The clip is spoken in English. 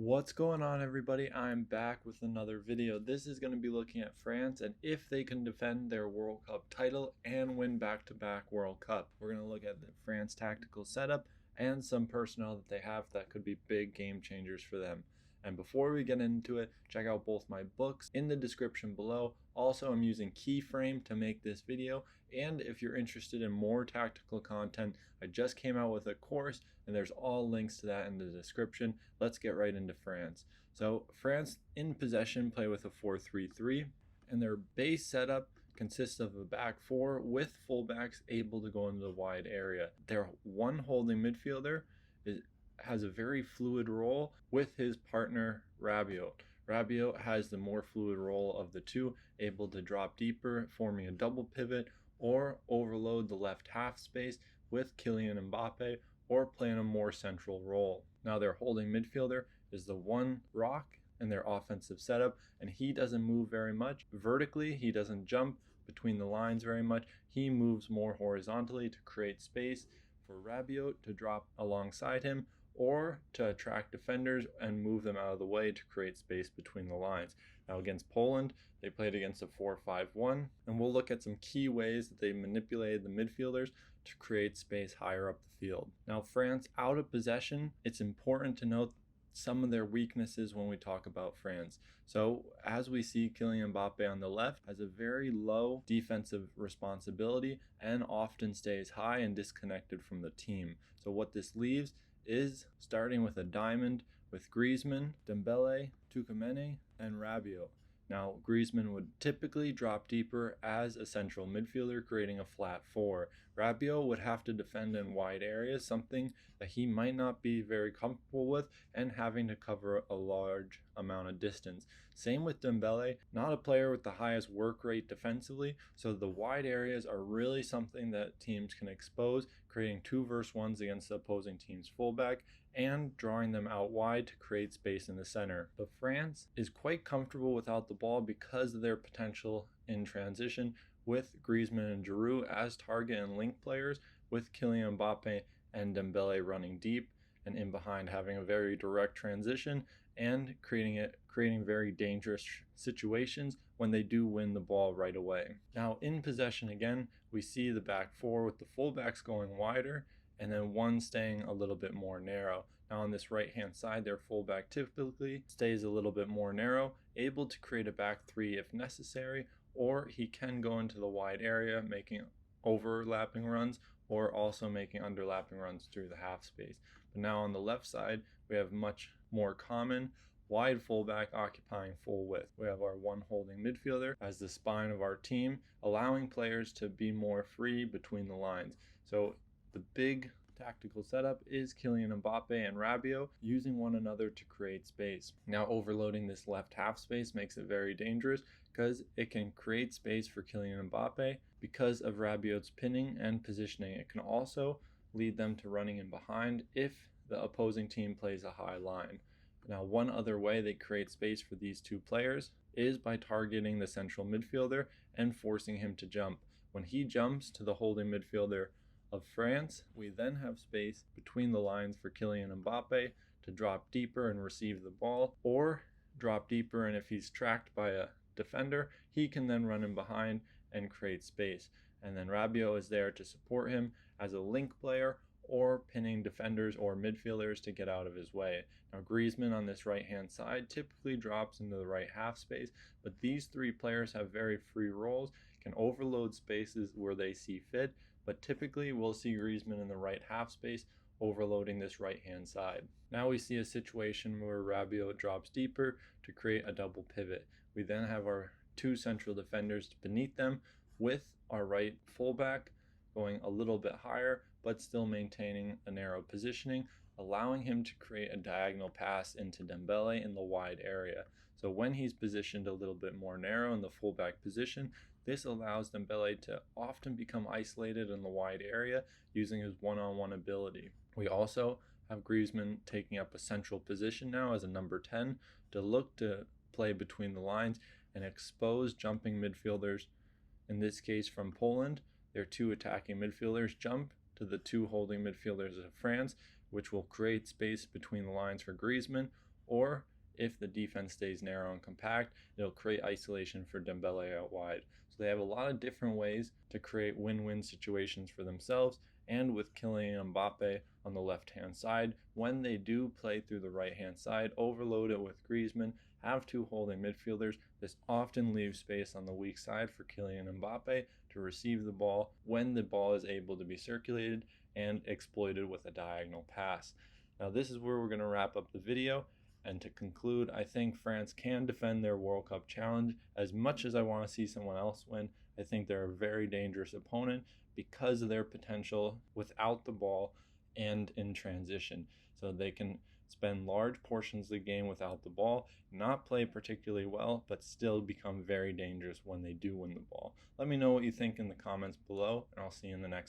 What's going on, everybody? I'm back with another video. This is going to be looking at France and if they can defend their World Cup title and win back-to-back World Cup. We're going to look at the France tactical setup and some personnel that they have that could be big game changers for them. And before we get into it, check out both my books in the description below. Also, I'm using Keyframe to make this video. And if you're interested in more tactical content, I just came out with a course and there's all links to that in the description. Let's get right into France. So France in possession play with a 4-3-3 and their base setup consists of a back four with fullbacks able to go into the wide area. Their one holding midfielder has a very fluid role with his partner Rabiot. Rabiot has the more fluid role of the two, able to drop deeper, forming a double pivot, or overload the left half space with Kylian Mbappe, or play in a more central role. Now their holding midfielder is the one rock in their offensive setup, and he doesn't move very much. Vertically, he doesn't jump between the lines very much. He moves more horizontally to create space for Rabiot to drop alongside him, or to attract defenders and move them out of the way to create space between the lines. Now against Poland, they played against a 4-5-1, and we'll look at some key ways that they manipulated the midfielders to create space higher up the field. Now France, out of possession, it's important to note some of their weaknesses when we talk about France. So as we see, Kylian Mbappe on the left has a very low defensive responsibility and often stays high and disconnected from the team. So what this leaves is starting with a diamond with Griezmann, Dembele, Tchouaméni, and Rabiot. Now, Griezmann would typically drop deeper as a central midfielder, creating a flat four. Rabiot would have to defend in wide areas, something that he might not be very comfortable with, and having to cover a large amount of distance. Same with Dembele, not a player with the highest work rate defensively, so the wide areas are really something that teams can expose, creating 2-versus-1s against the opposing team's fullback and drawing them out wide to create space in the center. But France is quite comfortable without the ball because of their potential in transition, with Griezmann and Giroud as target and link players, with Kylian Mbappe and Dembele running deep and in behind, having a very direct transition and creating very dangerous situations when they do win the ball right away. Now in possession again, we see the back four with the fullbacks going wider and then one staying a little bit more narrow. Now on this right hand side, their fullback typically stays a little bit more narrow, able to create a back three if necessary, or he can go into the wide area making overlapping runs or also making underlapping runs through the half space. But now on the left side, we have much more common wide fullback occupying full width. We have our one holding midfielder as the spine of our team, allowing players to be more free between the lines. So the big tactical setup is Kylian Mbappe and Rabiot using one another to create space. Now overloading this left half space makes it very dangerous because it can create space for Kylian Mbappe because of Rabiot's pinning and positioning. It can also lead them to running in behind if the opposing team plays a high line. Now one other way they create space for these two players is by targeting the central midfielder and forcing him to jump. When he jumps to the holding midfielder of France, we then have space between the lines for Kylian Mbappe to drop deeper and receive the ball, or drop deeper, and if he's tracked by a defender, he can then run in behind and create space. And then Rabiot is there to support him as a link player or pinning defenders or midfielders to get out of his way. Now Griezmann on this right hand side typically drops into the right half space, but these three players have very free roles, can overload spaces where they see fit, but typically we'll see Griezmann in the right half space overloading this right hand side. Now we see a situation where Rabiot drops deeper to create a double pivot. We then have our two central defenders beneath them with our right fullback going a little bit higher but still maintaining a narrow positioning, allowing him to create a diagonal pass into Dembele in the wide area. So when he's positioned a little bit more narrow in the fullback position, this allows Dembele to often become isolated in the wide area using his one-on-one ability. We also have Griezmann taking up a central position now as a number 10 to look to play between the lines and expose jumping midfielders. In this case from Poland, their two attacking midfielders jump to the two holding midfielders of France, which will create space between the lines for Griezmann, or if the defense stays narrow and compact, it'll create isolation for Dembele out wide. So they have a lot of different ways to create win-win situations for themselves. And with Kylian Mbappe on the left-hand side, when they do play through the right-hand side, overload it with Griezmann, have two holding midfielders, this often leaves space on the weak side for Kylian Mbappe to receive the ball when the ball is able to be circulated and exploited with a diagonal pass. Now this is where we're going to wrap up the video. And to conclude, I think France can defend their World Cup challenge. As much as I want to see someone else win, I think they're a very dangerous opponent because of their potential without the ball and in transition. So they can spend large portions of the game without the ball, not play particularly well, but still become very dangerous when they do win the ball. Let me know what you think in the comments below, and I'll see you in the next one.